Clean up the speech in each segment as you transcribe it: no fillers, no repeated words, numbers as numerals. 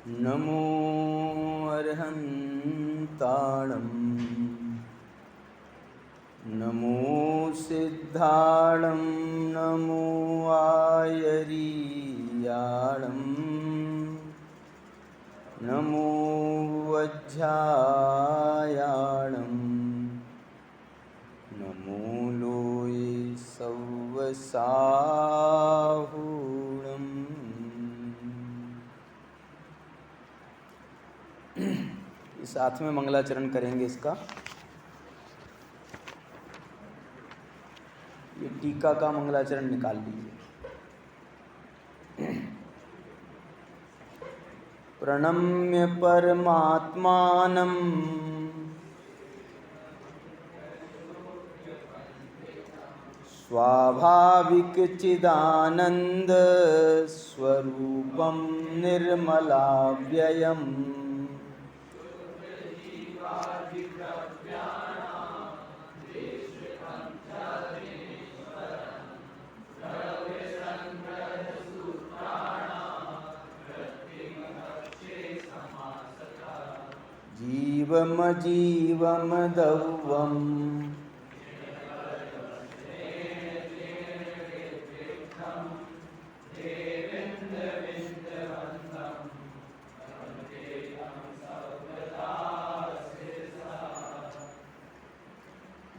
नमो अर्हन्ताणं नमो सिद्धाणं नमो आयरीयाणं नमो वज्झायाणं नमो लोये सव्वसाहूणम्। साथ में मंगलाचरण करेंगे इसका। ये टीका का मंगलाचरण निकाल लीजिए। प्रणम्य परमात्मानं स्वाभाविक चिदानंद स्वरूपं निर्मलाव्ययम् जीवमजीवमदौवम्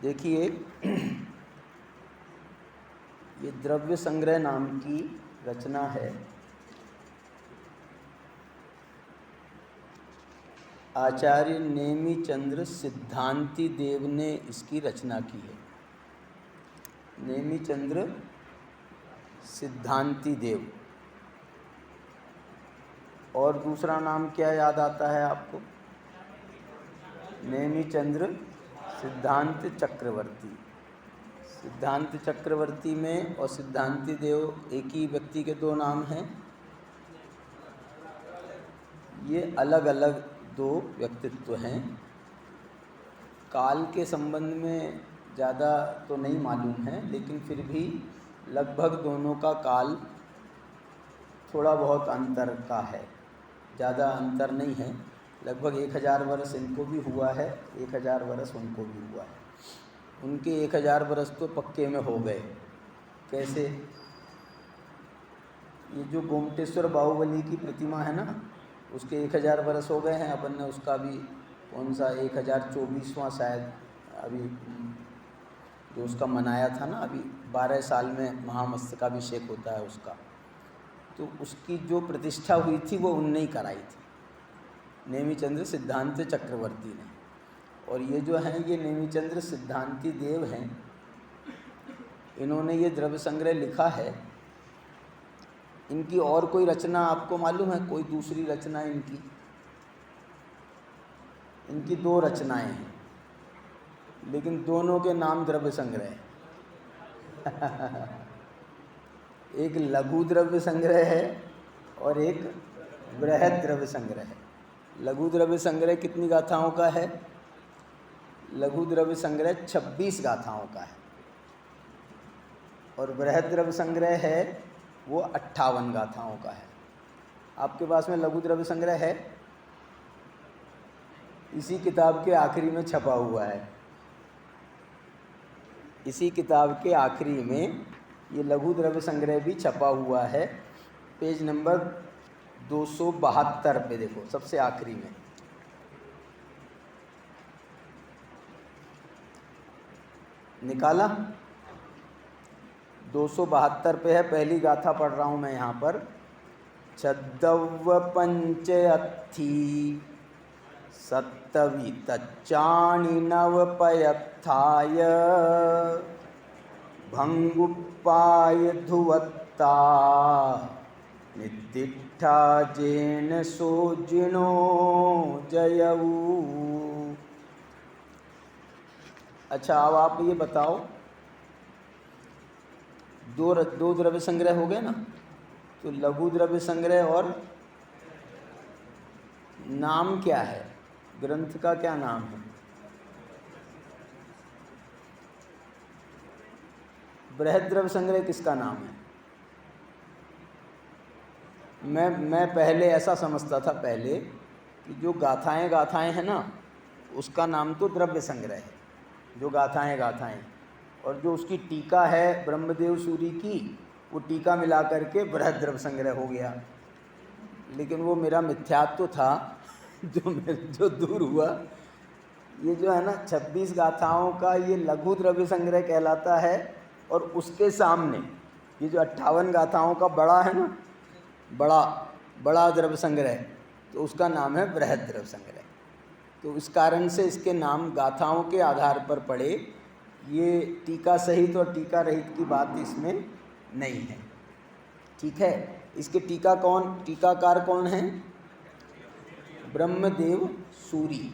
देखिए, ये द्रव्य संग्रह नाम की रचना है। आचार्य नेमिचंद्र सिद्धांति देव ने इसकी रचना की है। नेमिचंद्र सिद्धांति देव। और दूसरा नाम क्या याद आता है आपको? नेमिचंद्र सिद्धांत चक्रवर्ती। सिद्धांत चक्रवर्ती में और सिद्धांति देव एक ही व्यक्ति के दो नाम हैं। ये अलग अलग दो व्यक्तित्व हैं। काल के संबंध में ज़्यादा तो नहीं मालूम है, लेकिन फिर भी लगभग दोनों का काल थोड़ा बहुत अंतर का है, ज़्यादा अंतर नहीं है। लगभग 1000 वर्ष इनको भी हुआ है, 1000 वर्ष उनको भी हुआ है। उनके 1000 वर्ष तो पक्के में हो गए। कैसे? ये जो गोमटेश्वर बाहुबली की प्रतिमा है ना, उसके 1000 वर्ष हो गए हैं। अपन ने उसका भी कौन सा 1024वां शायद अभी जो उसका मनाया था ना, अभी 12 साल में महामस्तकाभिषेक होता है उसका। तो उसकी जो प्रतिष्ठा हुई थी वो उनने ही कराई थी, नेमिचंद्र सिद्धांत चक्रवर्ती ने। और ये जो हैं, ये नेमिचंद्र सिद्धांति देव हैं। इन्होंने ये द्रव्य संग्रह लिखा है। इनकी और कोई रचना आपको मालूम है? कोई दूसरी रचना इनकी? इनकी 2 रचनाएं हैं, लेकिन दोनों के नाम द्रव्य संग्रह है। एक लघु द्रव्य संग्रह है और एक बृहद द्रव्य संग्रह है। लघु द्रव्य संग्रह कितनी गाथाओं का है? लघु द्रव्य संग्रह 26 गाथाओं का है। और बृहद द्रव्य संग्रह है वो 58 गाथाओं का है। आपके पास में लघु द्रव्य संग्रह है? इसी किताब के आखिरी में छपा हुआ है। इसी किताब के आखिरी में ये लघु द्रव्य संग्रह भी छपा हुआ है। पेज नंबर 272 पे देखो, सबसे आखिरी में। निकाला? 272 पे है। पहली गाथा पढ़ रहा हूँ मैं यहाँ पर। छद्दव्व पंचअत्थी सत्तवी तच्चाणि नवपयत्थाय भंगुप्पाय धुवत्ता नितिष्ठा जेन सोजिनो जयऊ। अच्छा, अब आप ये बताओ, दो द्रव्य संग्रह हो गए ना? तो लघु द्रव्य संग्रह और नाम क्या है? ग्रंथ का क्या नाम है? बृहद्रव्य संग्रह किसका नाम है? मैं पहले ऐसा समझता था पहले कि जो गाथाएं हैं ना, उसका नाम तो द्रव्य संग्रह है, जो गाथाएं, और जो उसकी टीका है ब्रह्मदेव सूरी की, वो टीका मिला करके बृहद्रव्य संग्रह हो गया। लेकिन वो मेरा मिथ्यात्व था जो दूर हुआ। ये जो है ना 26 गाथाओं का ये लघु द्रव्य संग्रह कहलाता है, और उसके सामने ये जो 58 गाथाओं का बड़ा है ना, बड़ा द्रव्य संग्रह, तो उसका नाम है बृहद द्रव्य संग्रह। तो इस कारण से इसके नाम गाथाओं के आधार पर पड़े। ये टीका सहित और टीका रहित की बात इसमें नहीं है, ठीक है। इसके टीकाकार कौन है? ब्रह्मदेव सूरी।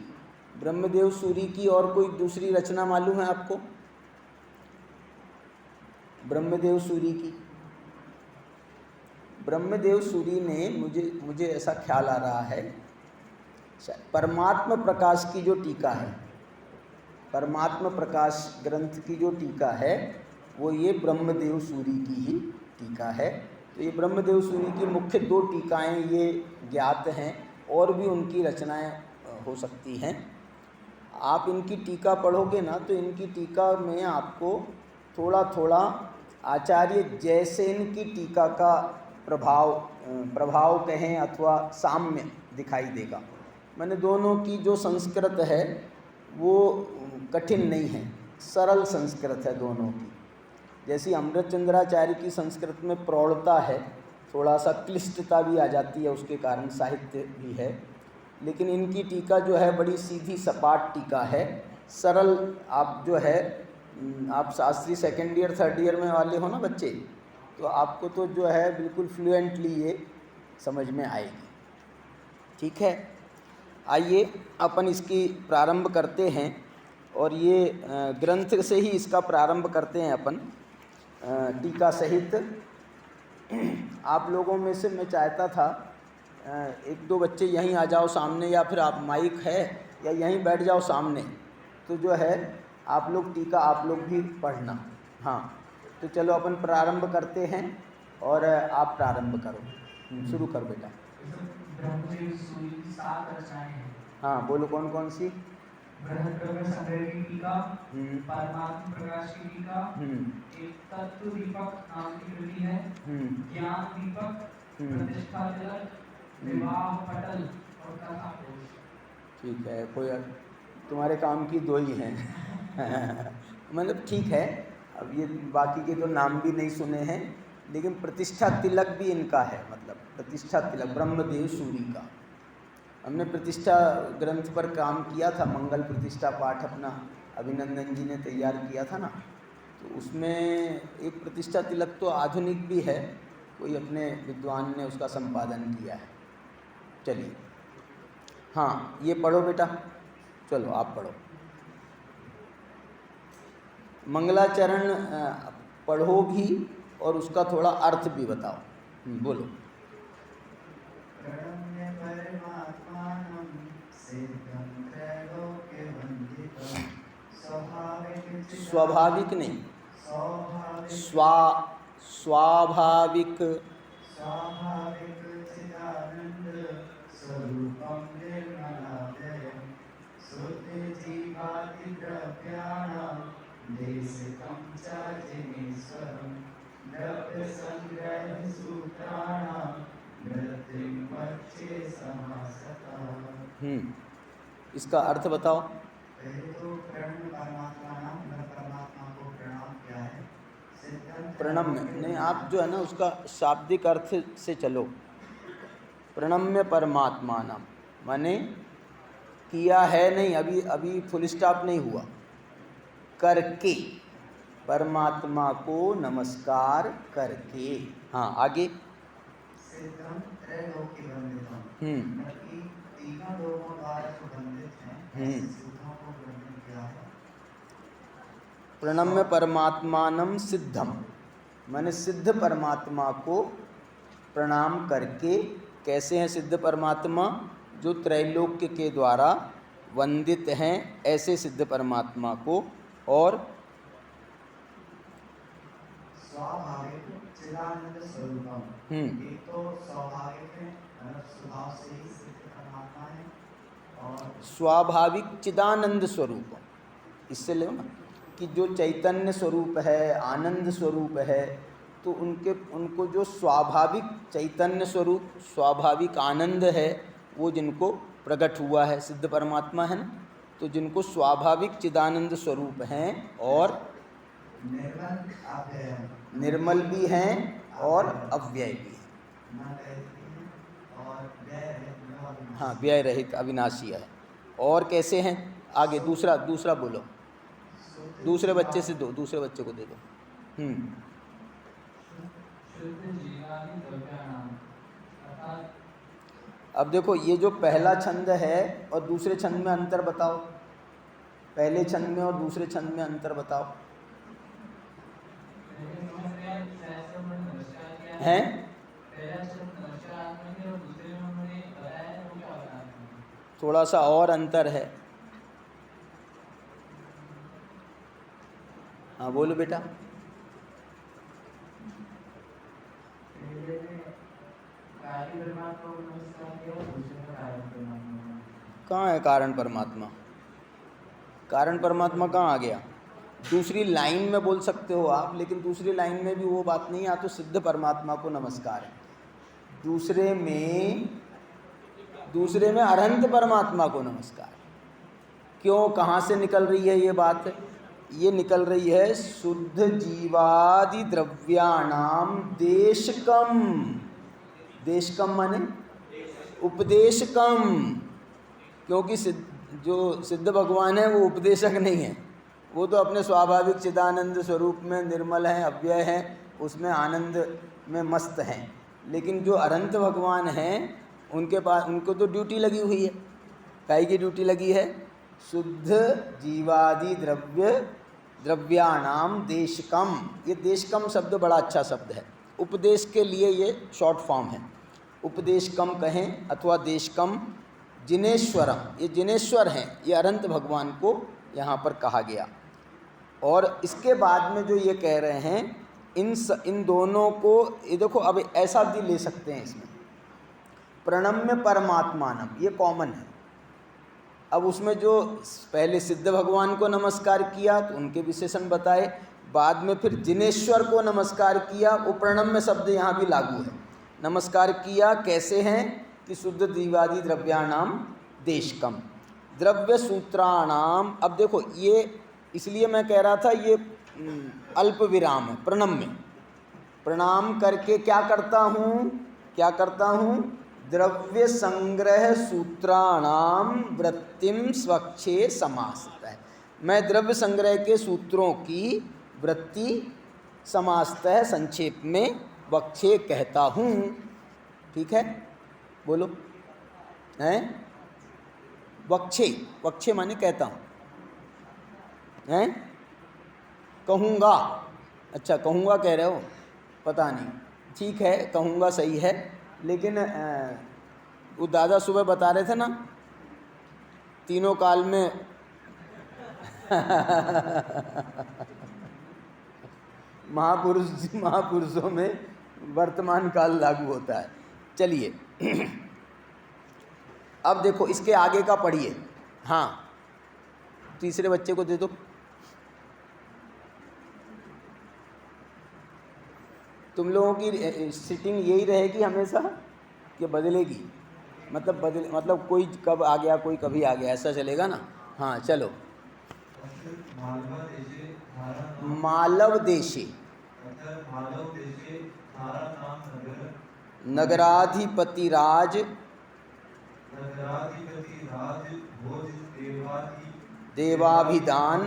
ब्रह्मदेव सूरी की और कोई दूसरी रचना मालूम है आपको? ब्रह्मदेव सूरी ने मुझे ऐसा ख्याल आ रहा है, परमात्म प्रकाश की जो टीका है, परमात्म प्रकाश ग्रंथ की जो टीका है, वो ये ब्रह्मदेव सूरी की ही टीका है। तो ये ब्रह्मदेव सूरी की मुख्य 2 टीकाएं ये ज्ञात हैं, और भी उनकी रचनाएं हो सकती हैं। आप इनकी टीका पढ़ोगे ना, तो इनकी टीका में आपको थोड़ा आचार्य जयसेन की टीका का प्रभाव कहें अथवा साम्य दिखाई देगा। मैंने दोनों की जो संस्कृत है वो कठिन नहीं है, सरल संस्कृत है दोनों की। जैसी अमृतचंद्राचार्य की संस्कृत में प्रौढ़ता है, थोड़ा सा क्लिष्टता भी आ जाती है, उसके कारण साहित्य भी है। लेकिन इनकी टीका जो है बड़ी सीधी सपाट टीका है, सरल। आप जो है, आप Shastri 2nd year 3rd year में वाले हो ना बच्चे, तो आपको तो जो है बिल्कुल फ्लुएंटली ये समझ में आएगी, ठीक है। आइए अपन इसकी प्रारंभ करते हैं, और ये ग्रंथ से ही इसका प्रारंभ करते हैं अपन टीका सहित। आप लोगों में से मैं चाहता था 1-2 बच्चे यहीं आ जाओ सामने, या फिर आप माइक है या यहीं बैठ जाओ सामने, तो जो है आप लोग टीका आप लोग भी पढ़ना। हाँ, तो चलो अपन प्रारंभ करते हैं, और आप प्रारंभ करो, शुरू कर बेटा। हाँ बोलो, कौन सी? बृहद्रव्य संग्रह की टीका, परमात्म प्रकाश की टीका, एक तत्व दीपक नाम की कृति है, ज्ञान दीपक, प्रतिष्ठा तिलक, विवाह पटल और कथा कोश। ठीक है, कोई तुम्हारे काम की 2 ही हैं मतलब ठीक है। अब ये बाकी के तो नाम भी नहीं सुने हैं, लेकिन प्रतिष्ठा तिलक भी इनका है, मतलब प्रतिष्ठा तिलक ब्रह्मदेव सूरी का। हमने प्रतिष्ठा ग्रंथ पर काम किया था, मंगल प्रतिष्ठा पाठ अपना अभिनंदन जी ने तैयार किया था ना, तो उसमें एक प्रतिष्ठा तिलक तो आधुनिक भी है, कोई अपने विद्वान ने उसका संपादन किया है। चलिए, हाँ ये पढ़ो बेटा, चलो आप पढ़ो। मंगलाचरण पढ़ो भी, और उसका थोड़ा अर्थ भी बताओ। बोलो। स्वाभाविक नहीं, स्वाभाविक। इसका अर्थ बताओ। प्रणम्य नहीं, आप जो है ना उसका शाब्दिक अर्थ से चलो। प्रणम्य परमात्मानम माने किया है नहीं, अभी फुल स्टॉप नहीं हुआ, करके, परमात्मा को नमस्कार करके। हाँ आगे। प्रणम्य परमात्मानम सिद्धम माने सिद्ध परमात्मा को प्रणाम करके। कैसे हैं सिद्ध परमात्मा? जो त्रैलोक्य के द्वारा वंदित हैं, ऐसे सिद्ध परमात्मा को। और स्वाभाविक चिदानंद स्वरूपम, एक तो स्वाभाविक है, मतलब स्वभाव से ही सिद्ध परमात्मा है, और स्वाभाविक चिदानंद स्वरूप, इससे ले ना कि जो चैतन्य स्वरूप है, आनंद स्वरूप है, तो उनको जो स्वाभाविक चैतन्य स्वरूप, स्वाभाविक आनंद है, वो जिनको प्रकट हुआ है, सिद्ध परमात्मा है ना, तो जिनको स्वाभाविक चिदानंद स्वरूप हैं और निर्मल भी हैं और अव्यय भी हैं। हाँ, व्यय रहित अविनाशी है। और कैसे हैं? आगे दूसरा बोलो, दूसरे बच्चे से दो, दूसरे बच्चे को दे दो। अब देखो, ये जो पहला छंद है और दूसरे छंद में अंतर बताओ, पहले छंद में और दूसरे छंद में अंतर बताओ। हैं? थोड़ा सा और अंतर है। हाँ बोलो बेटा। कहाँ है कारण परमात्मा? कारण परमात्मा कहाँ आ गया? दूसरी लाइन में बोल सकते हो आप, लेकिन दूसरी लाइन में भी वो बात नहीं है। तो सिद्ध परमात्मा को नमस्कार है। दूसरे में अनंत परमात्मा को नमस्कार। क्यों, कहाँ से निकल रही है ये बात? ये निकल रही है शुद्ध जीवादि द्रव्याणाम देशकम। देशकम माने उपदेशकम, क्योंकि जो सिद्ध भगवान है वो उपदेशक नहीं है, वो तो अपने स्वाभाविक चिदानंद स्वरूप में निर्मल हैं, अव्यय हैं, उसमें आनंद में मस्त हैं। लेकिन जो अनंत भगवान हैं उनके पास, उनको तो ड्यूटी लगी हुई है। काहे की ड्यूटी लगी है? शुद्ध जीवादि द्रव्याणाम देशकम। ये देशकम शब्द बड़ा अच्छा शब्द है। उपदेश के लिए ये शॉर्ट फॉर्म है। उपदेशकम कहें अथवा देशकम। जिनेश्वरम, ये जिनेश्वर हैं, ये अनंत भगवान को यहाँ पर कहा गया। और इसके बाद में जो ये कह रहे हैं, इन दोनों को ये देखो, अब ऐसा भी ले सकते हैं इसमें, प्रणम्य परमात्मानम, ये कॉमन है। अब उसमें जो पहले सिद्ध भगवान को नमस्कार किया तो उनके विशेषण बताए, बाद में फिर जिनेश्वर को नमस्कार किया, वो प्रणम्य शब्द यहाँ भी लागू है। नमस्कार किया कैसे हैं कि शुद्ध जीवादि द्रव्याणाम देशकम, द्रव्य सूत्राणाम। अब देखो, ये इसलिए मैं कह रहा था ये अल्प विराम है। प्रणम्य, प्रणाम करके क्या करता हूँ? द्रव्य संग्रह सूत्राणाम वृत्तिम स्वच्छे समासतः। मैं द्रव्य संग्रह के सूत्रों की वृत्ति समासतः संक्षेप में वक्षे कहता हूँ। ठीक है, बोलो। हैं? वक्षे माने कहता हूँ, हैं? कहूँगा। अच्छा, कहूँगा कह रहे हो, पता नहीं। ठीक है, कहूँगा सही है, लेकिन वो दादा सुबह बता रहे थे ना, तीनों काल में महापुरुषों में वर्तमान काल लागू होता है। चलिए अब देखो, इसके आगे का पढ़िए। हाँ, तीसरे बच्चे को दे दो। तुम लोगों की सिटिंग यही रहेगी हमेशा कि बदलेगी? मतलब कोई कब आ गया, कोई कभी आ गया, ऐसा चलेगा ना? हाँ चलो। मालव देशे नगराधिपतिराज देवाभिदान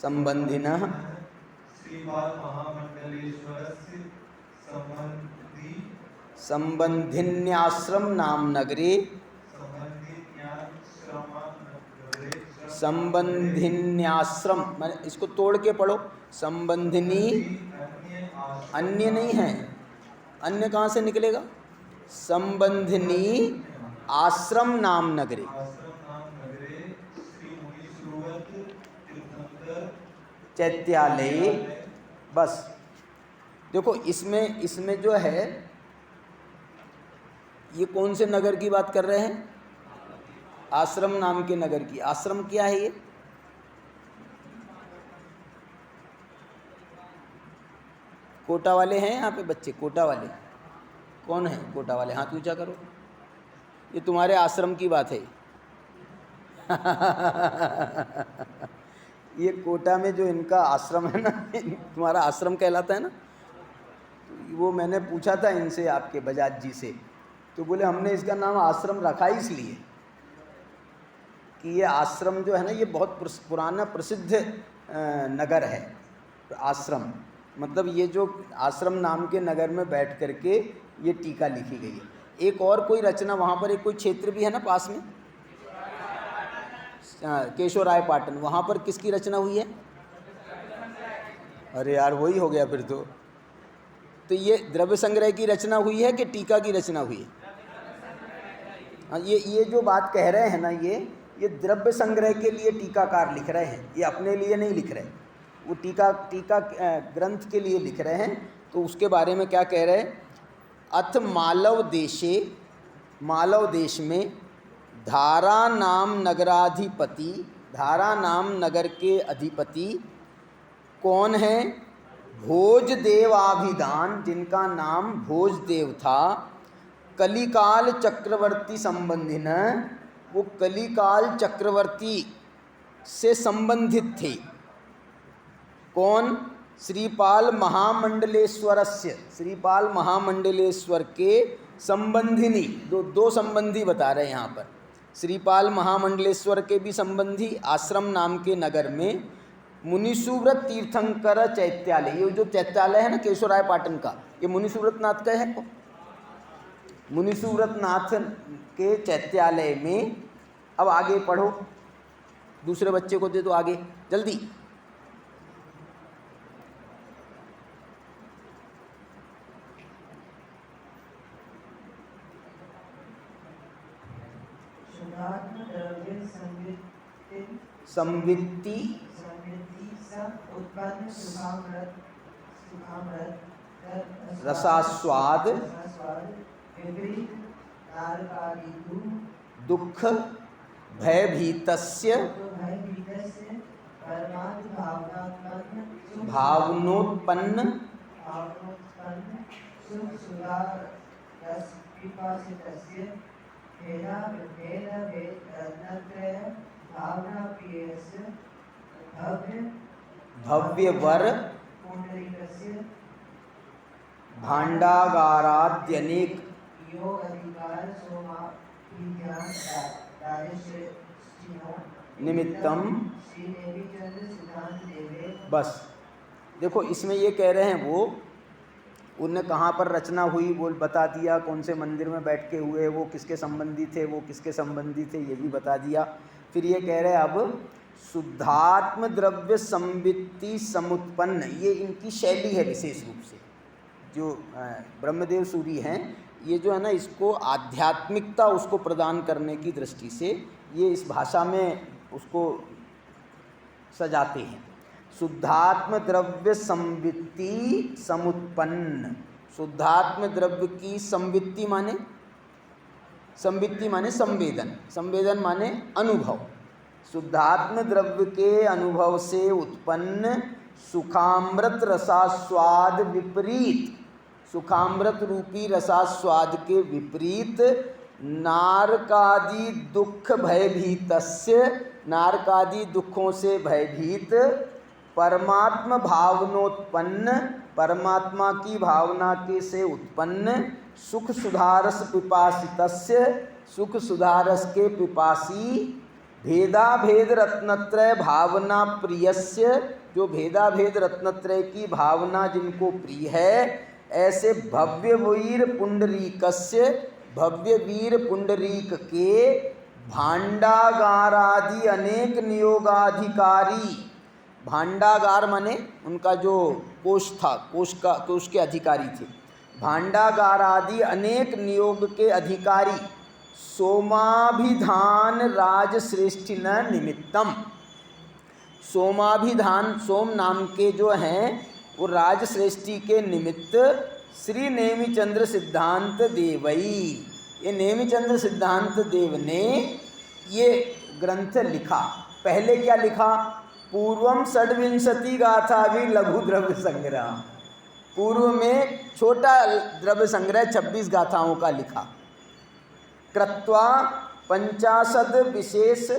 संबंधिनः संबंधिन्याश्रम नाम नगरे। संबंधिन्याश्रम मैंने इसको तोड़ के पढ़ो। संबंधिनी अन्य नहीं है, अन्य कहाँ से निकलेगा? संबंधिनी आश्रम नाम नगरे। चैत्यालये। बस देखो इसमें जो है ये कौन से नगर की बात कर रहे हैं? आश्रम नाम के नगर की। आश्रम क्या है ये? कोटा वाले हैं यहाँ पे बच्चे? कोटा वाले कौन है? कोटा वाले हाथ ऊंचा करो। ये तुम्हारे आश्रम की बात है। ये कोटा में जो इनका आश्रम है ना, तुम्हारा आश्रम कहलाता है ना, वो मैंने पूछा था इनसे, आपके बजाज जी से, तो बोले हमने इसका नाम आश्रम रखा इसलिए कि ये आश्रम जो है ना ये बहुत पुराना प्रसिद्ध नगर है। आश्रम मतलब ये जो आश्रम नाम के नगर में बैठ करके ये टीका लिखी गई है। एक और कोई रचना वहाँ पर, एक कोई क्षेत्र भी है ना पास में, केशवराय पाटन, वहाँ पर किसकी रचना हुई है? अरे यार वही हो गया फिर तो ये द्रव्य संग्रह की रचना हुई है कि टीका की रचना हुई है? हाँ, ये जो बात कह रहे हैं ना, ये द्रव्य संग्रह के लिए टीकाकार लिख रहे हैं, ये अपने लिए नहीं लिख रहे। वो टीका ग्रंथ के लिए लिख रहे हैं। तो उसके बारे में क्या कह रहे हैं? अथ मालव देश में धारा नाम नगराधिपति, धारा नाम नगर के अधिपति कौन है? भोजदेवाभिधान, जिनका नाम भोजदेव था, कलिकाल चक्रवर्ती संबंधिन, वो कलिकाल चक्रवर्ती से संबंधित थे। कौन? श्रीपाल महामंडलेश्वरस्य, श्रीपाल महामंडलेश्वर के संबंधिनी। दो संबंधी बता रहे हैं यहाँ पर। श्रीपाल महामंडलेश्वर के भी संबंधी आश्रम नाम के नगर में मुनिसुव्रत तीर्थंकर चैत्यालय, ये जो चैत्यालय है ना केशवराय पाटन का, ये मुनिसुव्रत नाथ का है। मुनिसुव्रत नाथ के चैत्यालय में। अब आगे पढ़ो, दूसरे बच्चे को दे दो आगे जल्दी। संवित्ति रसास्वाद दुख भयभीतस्य भावनोत्पन्न भव्यवर भाण्डागाराद्यनेक निमित्तम। बस देखो इसमें ये कह रहे हैं वो उनने कहाँ पर रचना हुई वो बता दिया, कौन से मंदिर में बैठ के हुए, वो किसके संबंधी थे, वो किसके संबंधी थे, ये भी बता दिया। फिर ये कह रहे हैं अब शुद्धात्म द्रव्य संवित्ति समुत्पन्न, ये इनकी शैली है विशेष रूप से। जो ब्रह्मदेव सूरी हैं ये जो है ना, इसको आध्यात्मिकता उसको प्रदान करने की दृष्टि से ये इस भाषा में उसको सजाते हैं। शुद्धात्म द्रव्य संवित्ति समुत्पन्न, शुद्धात्म द्रव्य की संवित्ति माने, संवित्ति माने संवेदन, संवेदन माने अनुभव। शुद्धात्म द्रव्य के अनुभव से उत्पन्न सुखामृत रसास्वाद विपरीत, सुखामृत रूपी रसास्वाद के विपरीत नारकादि दुख भयभीतस्य, नारकादि दुखों से भयभीत परमात्म भावनोत्पन्न, परमात्मा की भावना के से उत्पन्न सुख सुधारस पिपासितस्य, सुख सुधारस के पिपासी भेदाभेद रत्नत्रय भावना प्रियस्य, जो भेदाभेद रत्नत्रय की भावना जिनको प्रिय है, ऐसे भव्य वीर पुंडरीकस्य, भव्य वीर पुंडरीक के भांडागारादि अनेक नियोगाधिकारी, भांडागार माने उनका जो कोष था, कोष के अधिकारी थे, भांडागार आदि अनेक नियोग के अधिकारी सोमाभिधान राजश्रेष्ठिन निमित्तम, सोमाभिधान, सोम नाम के जो हैं वो राजश्रेष्ठी के निमित्त श्री नेमिचंद्र सिद्धांत देवई, ये नेमिचंद्र सिद्धांत देव ने ये ग्रंथ लिखा। पहले क्या लिखा? पूर्वम षड्विंशति गाथा भी लघु द्रव्य संग्रह, पूर्व में छोटा द्रव्य संग्रह 26 गाथाओं का लिखा। कृत्वा 50 विशेष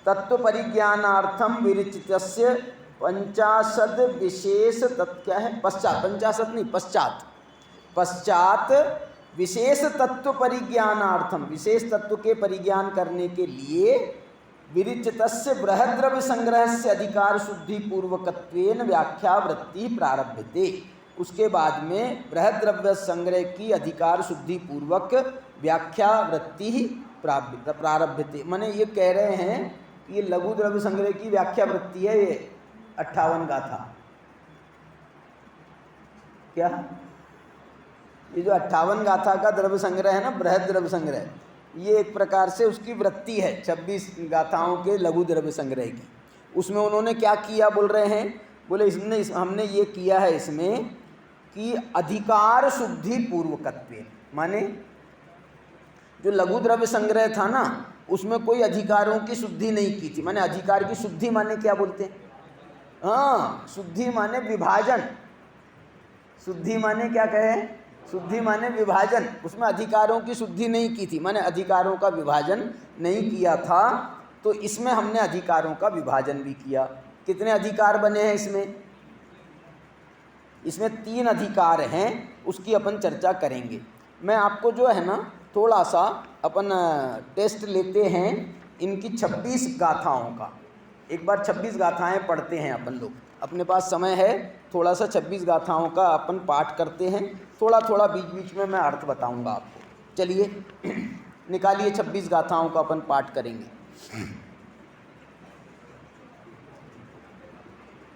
तत्व परिज्ञानार्थम विरचितस्य 50 विशेष तत्व क्या है? पश्चात, 50 नहीं, पश्चात विशेष तत्व परिज्ञानार्थम, विशेष तत्व के परिज्ञान करने के लिए विरचितस्य बृहद्रव्य संग्रहस्य अधिकार शुद्धि पूर्वकत्वेन व्याख्यावृत्ति प्रारभ्यते। उसके बाद में बृहद्रव्य संग्रह की अधिकार शुद्धि पूर्वक व्याख्यावृत्ति प्रारभ्यते। माने ये कह रहे हैं कि ये लघु द्रव्य संग्रह की व्याख्यावृत्ति है, ये 58 गाथा। क्या ये जो 58 गाथा का द्रव्य संग्रह है ना, बृहद द्रव्य संग्रह, ये एक प्रकार से उसकी वृत्ति है 26 गाथाओं के लघु द्रव्य संग्रह की। उसमें उन्होंने क्या किया बोल रहे हैं? बोले हमने ये किया है इसमें कि अधिकार शुद्धि पूर्वकत्व, माने जो लघु द्रव्य संग्रह था ना उसमें कोई अधिकारों की शुद्धि नहीं की थी। माने अधिकार की शुद्धि माने क्या बोलते हैं? हाँ, शुद्धि माने विभाजन। शुद्धि माने क्या कहे? शुद्धि माने विभाजन। उसमें अधिकारों की शुद्धि नहीं की थी, माने अधिकारों का विभाजन नहीं किया था। तो इसमें हमने अधिकारों का विभाजन भी किया। कितने अधिकार बने हैं इसमें? इसमें 3 अधिकार हैं, उसकी अपन चर्चा करेंगे। मैं आपको जो है ना थोड़ा सा अपन टेस्ट लेते हैं इनकी 26 गाथाओं का। एक बार 26 गाथाएं पढ़ते हैं अपन लोग, अपने पास समय है, थोड़ा सा 26 गाथाओं का अपन पाठ करते हैं। थोड़ा थोड़ा बीच बीच में मैं अर्थ बताऊंगा आपको। चलिए निकालिए 26 गाथाओं का अपन पाठ करेंगे।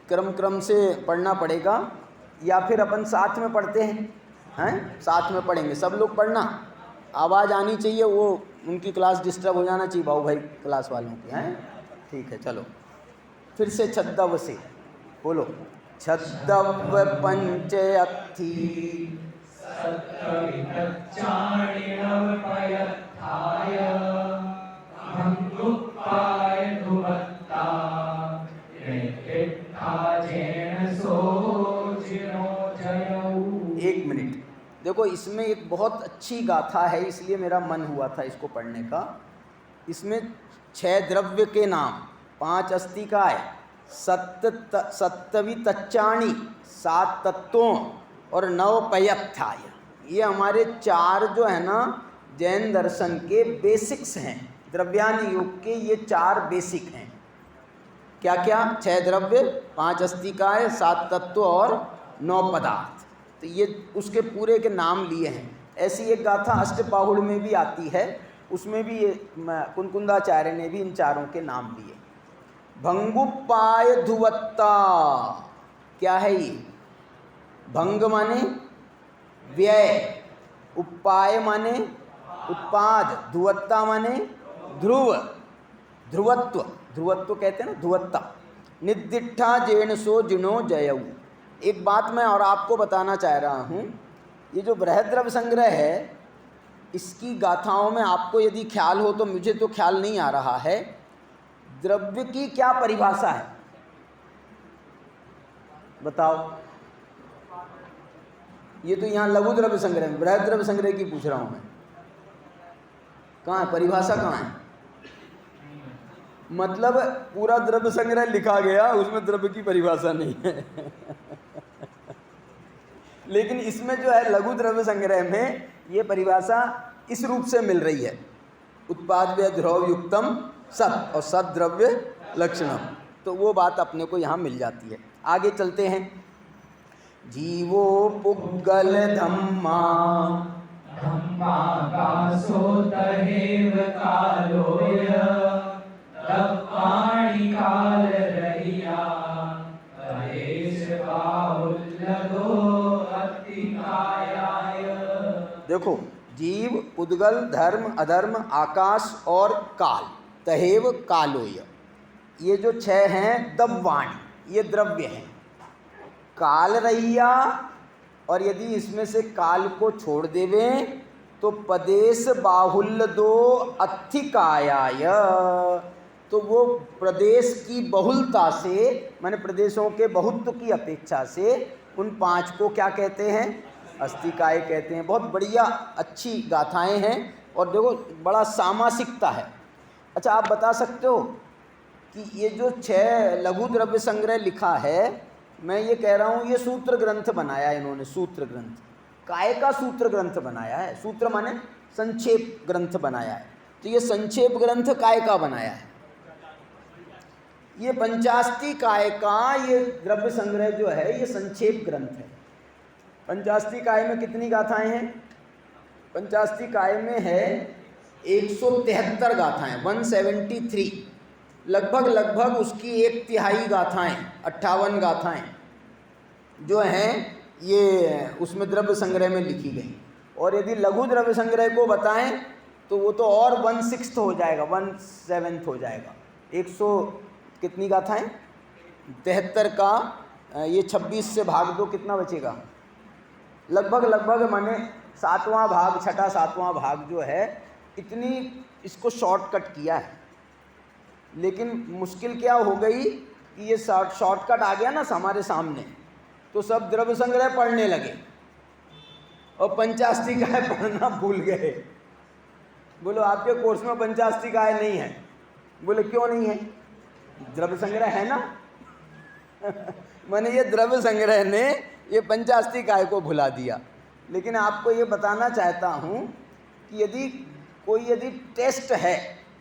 क्रम से पढ़ना पड़ेगा या फिर अपन साथ में पढ़ते हैं? साथ में पढ़ेंगे, सब लोग पढ़ना। आवाज़ आनी चाहिए, वो उनकी क्लास डिस्टर्ब हो जाना चाहिए, बाबू भाई क्लास वालों की। हैं ठीक है, चलो फिर से छद्दव से बोलो। छद्दव पंचयत्थी एक मिनट देखो, इसमें एक बहुत अच्छी गाथा है, इसलिए मेरा मन हुआ था इसको पढ़ने का। इसमें 6 द्रव्य के नाम, 5 अस्तिकाय, सप्तवी तच्चाणी, 7 तत्वों और 9 पयत्थाय, ये हमारे 4 जो है ना जैन दर्शन के बेसिक्स हैं। द्रव्यान योग के ये 4 बेसिक हैं। क्या क्या? 6 द्रव्य, 5 अस्तिकाय, 7 तत्व और 9 पदार्थ। तो ये उसके पूरे के नाम लिए हैं। ऐसी एक गाथा अष्टपाहुड़ में भी आती है, उसमें भी ये कुनकुंदाचार्य ने भी इन 4 के नाम लिए। भंगुपाय धुवत्ता, क्या है ये? भंग माने व्यय, उपाय माने उत्पाद, धुवत्ता माने ध्रुव, ध्रुवत्व, ध्रुवत्व कहते हैं ना, ध्रुवत्ता। निदिष्ठा जेणसो जिनो जयऊ। एक बात मैं और आपको बताना चाह रहा हूँ, ये जो बृहद्रव्य संग्रह है इसकी गाथाओं में आपको यदि ख्याल हो तो, मुझे तो ख्याल नहीं आ रहा है, द्रव्य की क्या परिभाषा है बताओ? ये तो यहाँ लघु द्रव्य संग्रह में, बृहद द्रव्य संग्रह की पूछ रहा हूँ मैं। कहाँ है परिभाषा? कहाँ है? मतलब पूरा द्रव्य संग्रह लिखा गया, उसमें द्रव्य की परिभाषा नहीं है लेकिन इसमें जो है लघु द्रव्य संग्रह में ये परिभाषा इस रूप से मिल रही है। उत्पाद्य ध्रुव युक्तम सत और सत द्रव्य लक्षणम, तो वो बात अपने को यहाँ मिल जाती है। आगे चलते हैं। जीवो पुग्गल धम्मा धम्मा कासो तहेव कालोय तप्पाणि काल रहिया तहेश बाहुल्यदो अतिकायाय। देखो, जीव, उद्गल, धर्म, अधर्म, आकाश और काल, तहेव कालोय, ये जो 6 हैं दव्वाणी, ये द्रव्य हैं। काल रहिया, और यदि इसमें से काल को छोड़ देवें तो प्रदेश बाहुल्य दो अत्थिकायाय, तो वो प्रदेश की बहुलता से, माने प्रदेशों के बहुत्व की अपेक्षा से उन 5 को क्या कहते हैं? अस्थिकाय कहते हैं। बहुत बढ़िया अच्छी गाथाएं हैं और देखो बड़ा सामासिकता है। अच्छा, आप बता सकते हो कि ये जो 6 लघु द्रव्य संग्रह लिखा है, मैं ये कह रहा हूँ ये सूत्र ग्रंथ बनाया है इन्होंने, सूत्र ग्रंथ, काय का सूत्र ग्रंथ बनाया है। सूत्र माने संक्षेप ग्रंथ बनाया है। तो ये संक्षेप ग्रंथ काय का बनाया है? ये पंचास्ती काय का ये द्रव्य संग्रह जो है ये संक्षेप ग्रंथ है। पंचास्ती काय में कितनी गाथाएं हैं? पंचास्ती काय में है 173 गाथाएं, 173। लगभग उसकी 1/3 गाथाएं, 58 गाथाएं जो हैं ये उसमें द्रव्य संग्रह में लिखी गई। और यदि लघु द्रव्य संग्रह को बताएं तो वो तो और 1/6 हो जाएगा, 1/7 हो जाएगा। 100 कितनी गाथाएं? 73 का ये 26 से भाग दो, कितना बचेगा? लगभग माने 7वां भाग, 6ठा 7वां भाग जो है, इतनी इसको शॉर्टकट किया है। लेकिन मुश्किल क्या हो गई कि ये शॉर्टकट आ गया ना हमारे सामने, तो सब द्रव्य संग्रह पढ़ने लगे और पंचास्ती काय पढ़ना भूल गए। बोलो आपके कोर्स में पंचास्ती काय नहीं है? बोले क्यों नहीं है? द्रव्य संग्रह है ना। मैंने ये द्रव्य संग्रह ने ये पंचास्ती काय को भुला दिया। लेकिन आपको ये बताना चाहता हूँ कि यदि टेस्ट है,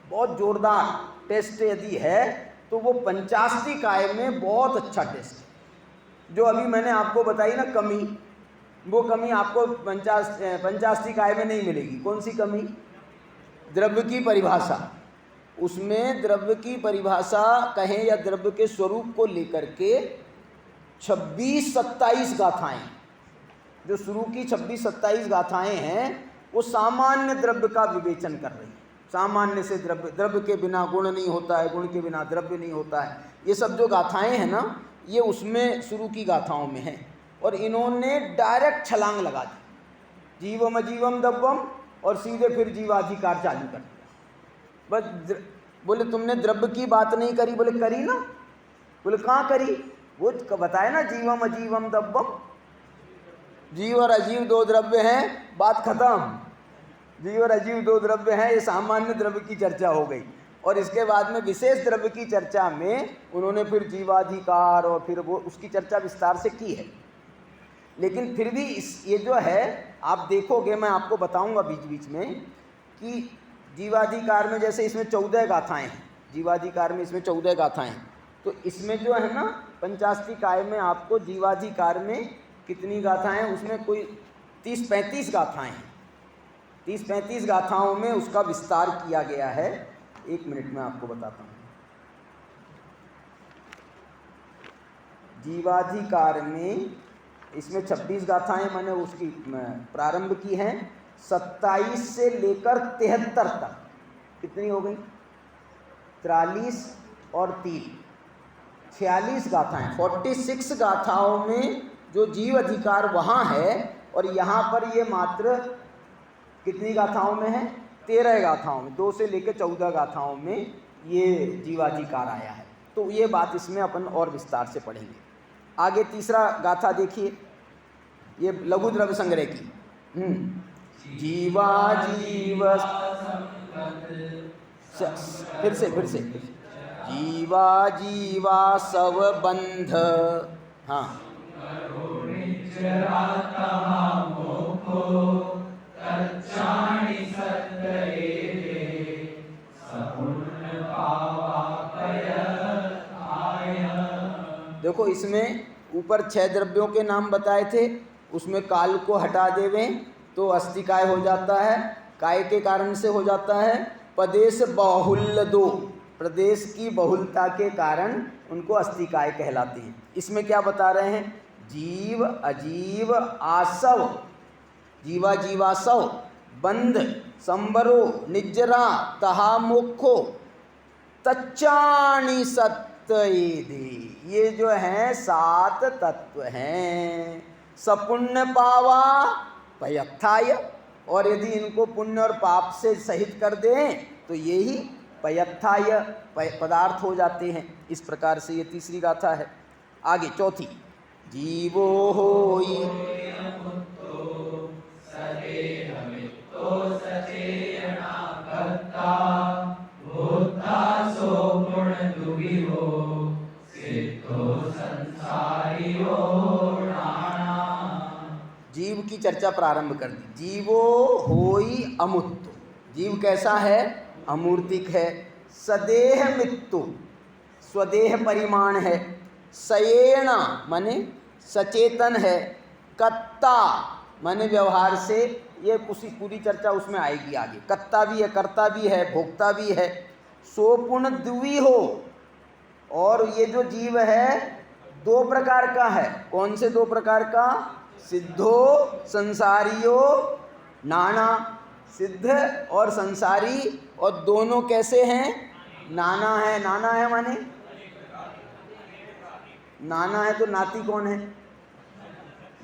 बहुत जोरदार टेस्ट यदि है, तो वो पंचास्ती काय में बहुत अच्छा टेस्ट है। जो अभी मैंने आपको बताई ना कमी, वो कमी आपको पंचास्ती काय में नहीं मिलेगी। कौन सी कमी? द्रव्य की परिभाषा। उसमें द्रव्य की परिभाषा कहें या द्रव्य के स्वरूप को लेकर के 26-27 गाथाएं, जो शुरू की 26-27 गाथाएं हैं, वो सामान्य द्रव्य का विवेचन कर रही है। सामान्य से द्रव्य के बिना गुण नहीं होता है, गुण के बिना द्रव्य नहीं होता है। ये सब जो गाथाएं हैं ना, ये उसमें शुरू की गाथाओं में हैं। और इन्होंने डायरेक्ट छलांग लगा दी, जीवम अजीवम दब्बम, और सीधे फिर जीवाधिकार चालू कर दिया। बस बोले तुमने द्रव्य की बात नहीं करी। बोले करी ना। बोले कहाँ करी? वो बताए ना, जीवम अजीवम दब्बम, जीव और अजीव 2 द्रव्य हैं, बात खत्म। जीव और अजीव 2 द्रव्य हैं, ये सामान्य द्रव्य की चर्चा हो गई। और इसके बाद में विशेष द्रव्य की चर्चा में उन्होंने फिर जीवाधिकार और फिर वो उसकी चर्चा विस्तार से की है। लेकिन फिर भी ये जो है, आप देखोगे, मैं आपको बताऊंगा बीच बीच में कि जीवाधिकार में जैसे इसमें 14 गाथाएं हैं, जीवाधिकार में इसमें 14 गाथाएं हैं, तो इसमें जो है ना पंचास्ती काय में आपको जीवाधिकार में कितनी गाथाएं हैं? उसमें कोई 30-35 गाथाएं हैं। 30-35 गाथाओं में उसका विस्तार किया गया है। 1 मिनट में आपको बताता हूँ। जीवाधिकार में इसमें 26 गाथाएं मैंने उसकी प्रारंभ की हैं, 27 से लेकर 73 तक कितनी हो गई? 43 और 3 46 गाथाएं। 46 गाथाओं में जो जीव अधिकार वहाँ है, और यहाँ पर ये मात्र कितनी गाथाओं में है? 13 गाथाओं में, 2 से लेकर 14 गाथाओं में ये जीवाधिकार आया है। तो ये बात इसमें अपन और विस्तार से पढ़ेंगे। आगे तीसरा गाथा देखिए, ये लघु द्रव्य संग्रह की। जीवा जीव, फिर से जीवा जीवा सब बंध, हाँ, देखो इसमें ऊपर 6 द्रव्यों के नाम बताए थे, उसमें काल को हटा देवें तो अस्थिकाय हो जाता है, काय के कारण से हो जाता है। प्रदेश बाहुल्य दो, प्रदेश की बहुलता के कारण उनको अस्थिकाय कहलाती है। इसमें क्या बता रहे हैं? जीव अजीव आसव, जीवा जीवासव, बंध संबरो निजरा तहा मोक्षो, तच्चाणि सत्तयेदि, ये जो हैं 7 तत्व हैं। सपुण्य पावा पयत्थाय, और यदि इनको पुण्य और पाप से सहित कर दें तो ये ही पयत्थाय पदार्थ हो जाते हैं। इस प्रकार से ये तीसरी गाथा है। आगे चौथी, जीवो होई जीव की चर्चा प्रारंभ कर दी। जीवो होई अमूर्तो, जीव कैसा है? अमूर्तिक है। सदेह मृत्यु, स्वदेह परिमाण है। सयेणा माने सचेतन है। कत्ता माने व्यवहार से, ये पूरी चर्चा उसमें आएगी आगे। कत्ता भी है, कर्ता भी है, भोक्ता भी है। सोपुण द्वि हो, और ये जो जीव है 2 प्रकार का है। कौन से 2 प्रकार का? सिद्धो संसारियो नाना, सिद्ध और संसारी, और दोनों कैसे हैं? नाना है। नाना है माने, नाना है तो नाती कौन है?